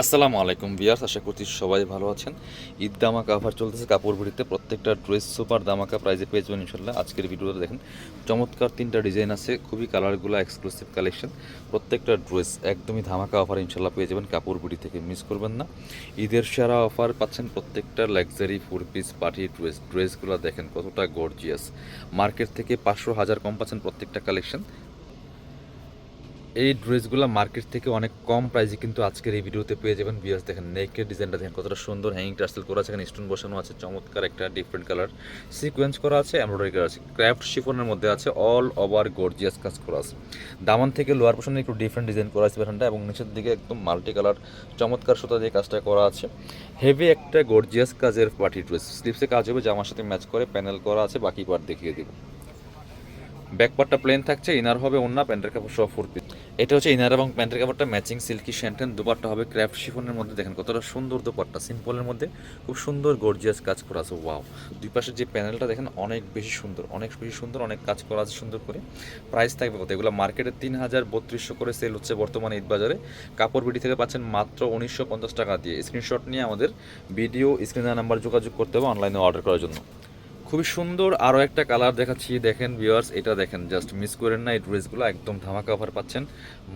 আসসালামু আলাইকুম ভিউয়ার্স, আশা করছি সবাই ভালো আছেন। ঈদ দামাকা অফার চলতেছে কাপড় বিড়িতে। প্রত্যেকটা ড্রেস সুপার দামাকা প্রাইজে পেয়ে যাবেন ইনশাল্লাহ। আজকের ভিডিওতে দেখেন চমৎকার তিনটা ডিজাইন আছে, খুবই কালারগুলো এক্সক্লুসিভ কালেকশন। প্রত্যেকটা ড্রেস একদমই ধামাকা অফার ইনশাল্লাহ পেয়ে যাবেন কাপড় বিড়ি থেকে, মিস করবেন না। ঈদের সেরা অফার পাচ্ছেন প্রত্যেকটা লাক্সারি 4 পিস পার্টি ড্রেসগুলো দেখেন কতটা গর্জিয়াস। মার্কেট থেকে 500-1000 কম পাচ্ছেন প্রত্যেকটা কালেকশন। এই ড্রেসগুলো মার্কেট থেকে অনেক কম প্রাইসে কিন্তু আজকের এই ভিডিওতে পেয়ে যাবেন। বিয়াস দেখেন নেকের ডিজাইনটা দেখেন কতটা সুন্দর, হ্যাঙ্গিং টার্সেল করা আছে, এখানে স্টোন বসানো আছে, চমৎকার একটা ডিফারেন্ট কালার সিকোয়েন্স করা আছে, এমব্রয়ডারি করা আছে, ক্রাফট শিফনের মধ্যে আছে, অল ওভার গর্জিয়াস কাজ করা আছে। দামান থেকে লোয়ার পোর্শনে একটু ডিফারেন্ট ডিজাইন করা আছে প্যাটার্নটা, এবং নিচের দিকে একদম মাল্টি কালার চমৎকার সুতা দিয়ে কাজটা করা আছে। হেভি একটা গর্জিয়াস কাজের পার্টি ড্রেস, স্লিপসে কাজ হবে, জামার সাথে ম্যাচ করে প্যানেল করা আছে, বাকি পার্ট দেখিয়ে দিব। ব্যাকপার্টটা প্লেন থাকছে, ইনার হবে ওন্না, প্যান্টের কাপড় সহ 4 পিস। এটা হচ্ছে ইনার এবং প্যান্টের কাপড়টা ম্যাচিং সিল্কি শ্যান্টেন। দুপাট্টা হবে ক্র্যাফট শিফনের মধ্যে, দেখেন কতটা সুন্দর দুপাট্টা, সিম্পলের মধ্যে খুব সুন্দর গর্জিয়াস কাজ করা আছে। ওয়াও, দুই পাশের যে প্যানেলটা দেখেন অনেক বেশি সুন্দর, অনেক বেশি সুন্দর, অনেক কাজ করা আছে সুন্দর করে। প্রাইস থাকবে কত? এগুলো মার্কেটে 3000-3200 করে সেল হচ্ছে বর্তমানে ঈদ বাজারে। কাপড় বিডি থেকে পাচ্ছেন মাত্র 1950 টাকা দিয়ে। স্ক্রিনশট নিয়ে আমাদের ভিডিও স্ক্রিনে নাম্বার যোগাযোগ করতে হবে অনলাইনে অর্ডার করার জন্য। খুবই সুন্দর আরও একটা কালার দেখাচ্ছি, দেখেন ভিউয়ার্স, এটা দেখেন, জাস্ট মিস করেন না। এই ড্রেসগুলো একদম ধামাকা অফার পাচ্ছেন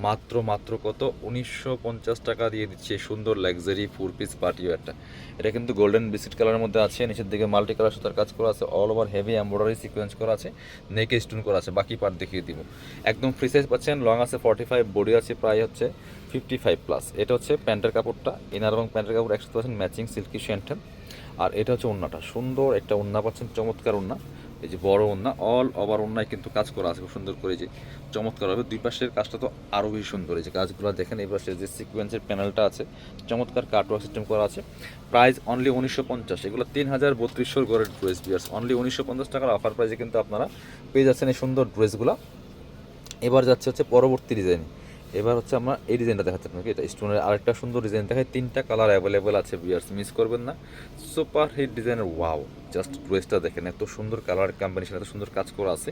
মাত্র কত? 1950 টাকা দিয়ে দিচ্ছে সুন্দর লাক্সারি 4 পিস পার্টি ওয়্যারটা। এটা কিন্তু গোল্ডেন বিস্কিট কালারের মধ্যে আছে, নিচের দিকে মাল্টি কালার সুতার কাজ করা আছে, all over heavy embroidery sequence করা আছে, নেকে স্টোন করা আছে, বাকি পার্ট দেখিয়ে দিব। একদম ফ্রি সাইজ পাচ্ছেন, লং আছে 45, বডি আছে প্রায় হচ্ছে 55+। এটা হচ্ছে প্যান্টের কাপড়টা, ইনার এবং প্যান্টের কাপড় একসাথে পাচ্ছেন ম্যাচিং সিল্কি শ্যান্টেন। আর এটা হচ্ছে ওন্নাটা, সুন্দর একটা ওন্না পাচ্ছেন, চমৎকার ওন্না। এই যে বড় ওন্না, অল ওভার ওন্নায় কিন্তু কাজ করা আছে খুব সুন্দর করে, যে চমৎকার হবে। দুই পাশের কাজটা তো আরও বেশি সুন্দর, এই যে কাজগুলো দেখেন। এই পাশে যে সিকোয়েন্সের প্যানেলটা আছে, চমৎকার কাটওয়ার্ক সিস্টেম করা আছে। Price only 1950। এগুলো 3000-3200 গড়ের ড্রেস বিয়ার্স, অনলি 1950 টাকার অফার প্রাইসে কিন্তু আপনারা পেয়ে যাচ্ছেন এই সুন্দর ড্রেসগুলো। এবার যাচ্ছে হচ্ছে পরবর্তী ডিজাইন। এবার হচ্ছে আমরা এই ডিজাইনটা দেখাচ্ছি আপনাকে, এটা স্টোনের আরেকটা সুন্দর ডিজাইন দেখায়। 3টা কালার অ্যাভেলেবেল আছে ভিউয়ার্স, মিস করবেন না। সুপার হিট ডিজাইনের, ওয়াও, জাস্ট ড্রেসটা দেখেন, এত সুন্দর কালার কম্বিনেশন, এত সুন্দর কাজ করা আছে,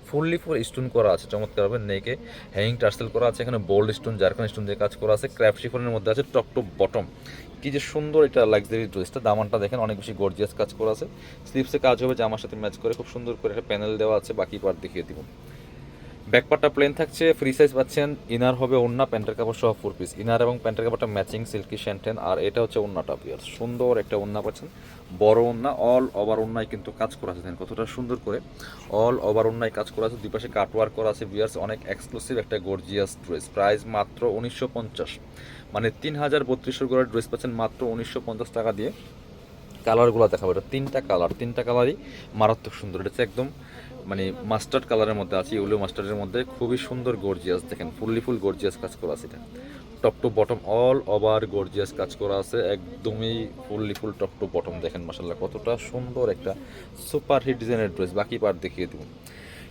ফুললি ফর স্টোন করা আছে চমৎকারভাবে। নেকে হ্যাঙ্গিং টার্সেল করা আছে, এখানে বোল্ড স্টোন, জারখান স্টোন দিয়ে কাজ করা আছে, ক্র্যাফট শিফনের মধ্যে আছে, টপ টু বটম। কি যে সুন্দর এটা লাক্সারি ড্রেসটা, দামানটা দেখেন অনেক বেশি গর্জিয়াস কাজ করা আছে, স্লিপসে কাজ হবে, জামার সাথে ম্যাচ করে খুব সুন্দর করে একটা প্যানেল দেওয়া আছে, বাকি পার্ট দেখিয়ে দিব। ব্যাকপার্টটা প্লেন থাকছে, ফ্রি সাইজ পাচ্ছেন, ইনার হবে ওন্না, প্যান্টের কাপড় সহ 4 পিস। ইনার এবং প্যান্টের কাপড়টা ম্যাচিং সিল্কি শ্যান্টেন। আর এটা হচ্ছে ওন্নাটা পিয়ার, সুন্দর একটা ওন্না পাচ্ছেন, বড় ওন্না, অল ওভার ওন্নায় কিন্তু কাজ করা আছে, দেখেন কতটা সুন্দর করে অল ওভার ওন্নায় কাজ করা আছে, দুই পাশে কাটওয়ার্ক করা আছে বিয়ার্স। অনেক এক্সক্লুসিভ একটা গর্জিয়াস ড্রেস, প্রাইস মাত্র 1950, মানে 3000-3200 করে ড্রেস পাচ্ছেন মাত্র 1950 টাকা দিয়ে। কালারগুলো দেখাবো, এটা 3টা কালার, 3টা কালারই মারাত্মক সুন্দর। এটা হচ্ছে একদম মানে মাস্টার্ড কালারের মধ্যে আছে, ইউলো মাস্টার্ডের মধ্যে, খুবই সুন্দর গর্জিয়াস, দেখেন ফুল গর্জিয়াস কাজ করা আছে। এটা top to bottom all over gorgeous কাজ করা আছে, একদমই ফুল টপ টু বটম, দেখেন মাশাআল্লাহ কতটা সুন্দর একটা সুপার হিট ডিজাইনের ড্রেস। বাকি পার্ট দেখিয়ে দেবো।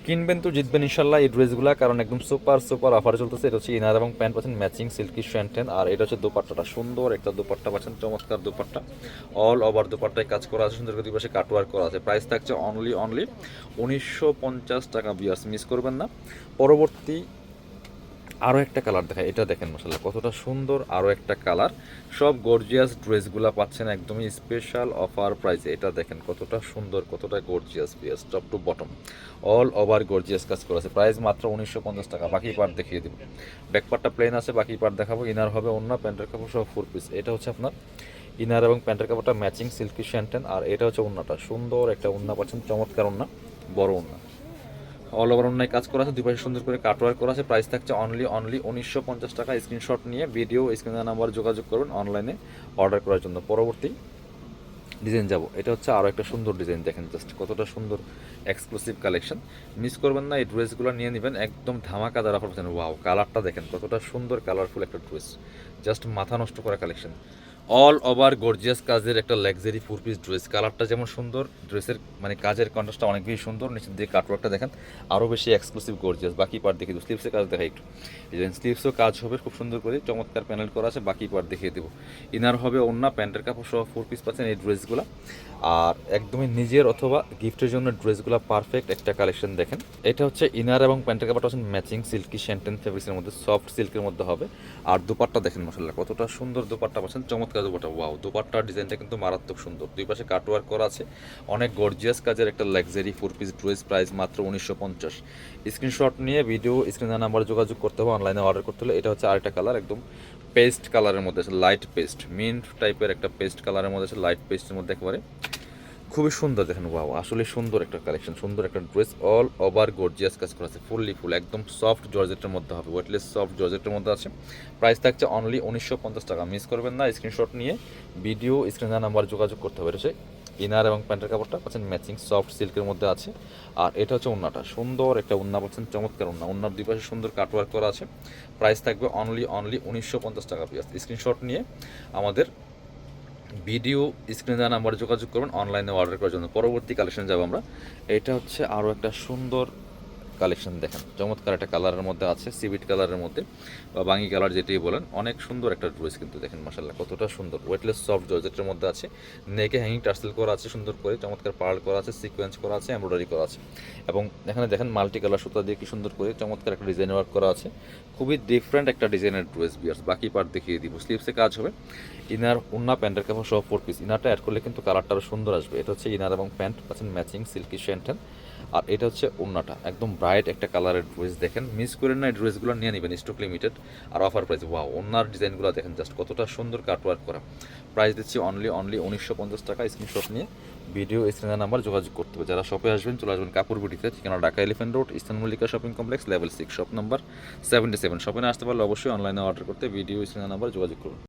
কিনবেন তো জিতবেন ইনশাল্লাহ এই ড্রেসগুলো, কারণ একদম সুপার অফার চলতেছে। এটা হচ্ছে ইনার এবং প্যান্ট পাচ্ছেন ম্যাচিং সিল্কি শ্যান্টেন। আর এটা হচ্ছে দোপাট্টাটা, সুন্দর একটা দোপাট্টা পাচ্ছেন, চমৎকার দোপাট্টা, অল ওভার দোপাট্টায় কাজ করা আছে, সুন্দর করে দুই পাশে কাটওয়ার্ক করা আছে। প্রাইস থাকছে অনলি 1950 টাকা বিয়ার্স, মিস করবেন না। পরবর্তী আরও একটা কালার দেখায়, এটা দেখেন মাশাআল্লাহ কতটা সুন্দর, আরও একটা কালার। সব গর্জিয়াস ড্রেসগুলো পাচ্ছেন একদমই স্পেশাল অফার প্রাইসে। এটা দেখেন কতটা সুন্দর, কতটা gorgeous piece, top to bottom all over gorgeous কাজ করা আছে। প্রাইস মাত্র 1950 টাকা। বাকি পার্ট দেখিয়ে দিব। ব্যাক পার্টটা প্লেন আছে, বাকি পার্ট দেখাবো। ইনার হবে অন্য, প্যান্টের কাপড় সহ 4 পিস। এটা হচ্ছে আপনার ইনার এবং প্যান্টের কাপড়টা ম্যাচিং সিল্কি শ্যান্টেন। আর এটা হচ্ছে ওন্নাটা, সুন্দর একটা ওন্না পাচ্ছেন, চমৎকার ওন্না, বড় ওন্না, অল ওভার অন্যায় কাজ করা আছে, দুই পাশে সুন্দর করে কাটওয়ার্ক করা আছে। প্রাইস থাকছে অনলি 1950 টাকা। স্ক্রিনশট নিয়ে ভিডিও স্ক্রিনের নাম্বার যোগাযোগ করুন অনলাইনে অর্ডার করার জন্য। পরবর্তী ডিজাইন যাব, এটা হচ্ছে আরও একটা সুন্দর ডিজাইন, দেখেন জাস্ট কতটা সুন্দর এক্সক্লুসিভ কালেকশন, মিস করবেন না। এই ড্রেসগুলো নিয়ে নেবেন একদম ধামাকাদার অফার পাচ্ছেন। ওয়াও, কালারটা দেখেন কতটা সুন্দর, কালারফুল একটা ড্রেস, জাস্ট মাথা নষ্ট করা কালেকশন। অল ওভার গর্জিয়াস কাজের একটা লাক্সারি 4 পিস ড্রেস। কালারটা যেমন সুন্দর, ড্রেসের মানে কাজের কন্ট্রাস্টটা অনেক বেশি সুন্দর। নিচের দিকে কাটওয়ার্কটা দেখেন আরও বেশি এক্সক্লুসিভ গর্জিয়াস। বাকি পার্ট দেখিয়ে দেবো, স্লিভসের কাজ দেখাই একটু। এই যে স্লিভসও কাজ হবে খুব সুন্দর করে, চমৎকার প্যানেল করা আছে। বাকি পার্ট দেখিয়ে দেবো। ইনার হবে ওন্না, প্যান্টের কাপড় সহ 4 পিস পাচ্ছেন এই ড্রেসগুলো। আর একদমই নিজের অথবা গিফটের জন্য ড্রেসগুলো পারফেক্ট একটা কালেকশন দেখেন। এটা হচ্ছে ইনার এবং প্যান্টের কাপড়টা হচ্ছে ম্যাচিং সিল্কি শ্যান্টেন ফেব্রিক্সের মধ্যে, সফট সিল্কের মধ্যে হবে। আর দুপাট্টা দেখেন মাশাআল্লাহ কতটা সুন্দর দুপাট্টা পাচ্ছেন, চমৎকার দুপাট্টা। ওয়াও, দুপাট্টার ডিজাইনটা কিন্তু মারাত্মক সুন্দর, দুই পাশে কাটওয়ার্ক করা আছে। অনেক গর্জিয়াস কাজের একটা লাক্সারি 4 পিস ড্রেস, প্রাইস মাত্র 1950। স্ক্রিনশট নিয়ে ভিডিও স্ক্রিনের নাম্বারে যোগাযোগ করতে হবে, অনলাইনে অর্ডার করতে হলে। এটা হচ্ছে আরেকটা কালার, একদম পেস্ট কালারের মধ্যে আছে, লাইট পেস্ট মিন্ট টাইপের একটা পেস্ট কালারের মধ্যে আছে, লাইট পেস্টের মধ্যে একেবারে খুবই সুন্দর দেখেন। ওয়াও, আসলে সুন্দর একটা কালেকশন, সুন্দর একটা ড্রেস। অল ওভার গর্জিয়াস কাজ করা আছে, ফুল একদম সফট জর্জেটের মধ্যে হবে, ওয়েটলেস সফট জর্জেটের মধ্যে আছে। প্রাইস থাকছে অনলি 1950 টাকা। মিস করবেন না, স্ক্রিনশট নিয়ে ভিডিও স্ক্রিনের নাম্বার যোগাযোগ করতে হবে। এটা হচ্ছে ইনার এবং প্যান্টের কাপড়টা পাচ্ছেন ম্যাচিং সফট সিল্কের মধ্যে আছে। আর এটা হচ্ছে ওন্নাটা, সুন্দর একটা ওন্না পাচ্ছেন, চমৎকার ওন্না। ওন্নার দুই পাশে সুন্দর কাটওয়ার্ক করা আছে। প্রাইস থাকবে অনলি 1950 টাকা পিস। স্ক্রিনশট নিয়ে আমাদের ভিডিও স্ক্রিনে দেওয়া নাম্বারে যোগাযোগ করবেন অনলাইনে অর্ডার করার জন্য। পরবর্তী কালেকশন যাব আমরা। এটা হচ্ছে আরও একটা সুন্দর কালেকশন দেখেন, চমৎকার একটা কালারের মধ্যে আছে, সিভিট কালারের মধ্যে বা বাঙ্গি কালার যেটাই বলেন। অনেক সুন্দর একটা ড্রেস কিন্তু দেখেন মাশাআল্লাহ কতটা সুন্দর, ওয়েটলেস সফট জর্জেটের মধ্যে আছে। নেকে হ্যাঙ্গিং টার্সেল করা আছে সুন্দর করে, চমৎকার পার্ল করা আছে, সিকোয়েন্স করা আছে, এমব্রয়ডারি করা আছে। এবং এখানে দেখেন মাল্টি কালার সুতা দিয়ে কি সুন্দর করে চমৎকার একটা ডিজাইন ওয়ার্ক করা আছে। খুবই ডিফারেন্ট একটা ডিজাইনের ড্রেস বিয়ার্স। বাকি পার্ট দেখিয়ে দিব, স্লিভসে কাজ হবে। ইনার ওন্না প্যান্টের কাপড় সহ 4 পিস। ইনারটা অ্যাড করলে কিন্তু কালারটা আরও সুন্দর আসবে। এটা হচ্ছে ইনার এবং প্যান্ট পাচ্ছেন ম্যাচিং সিল্কি শ্যান্টেন। আর এটা হচ্ছে ওন্নাটা, একদম ব্রাইট একটা কালারের ড্রেস দেখেন। মিস করেন না, এই ড্রেসগুলো নিয়ে নেবেন, স্টক লিমিটেড আর অফার প্রাইস। ওয়াও, ওন্নার ডিজাইনগুলো দেখেন জাস্ট কতটা সুন্দর কাটওয়ার্ক করা। প্রাইস দিচ্ছি অনলি 1950 টাকা। স্ক্রিনশট নিয়ে ভিডিও স্ক্রিনের নাম্বার যোগাযোগ করতে হবে। যারা শপে আসবেন চলে আসবেন কাপড় বিটিতে, ঠিকানা Dhaka elephant road, eastern Mallika shopping complex, level 6, shop number 77। শপে না আসতে পারলে অবশ্যই অনলাইনে অর্ডার করতে ভিডিও স্ক্রিনের নাম্বার যোগাযোগ করুন।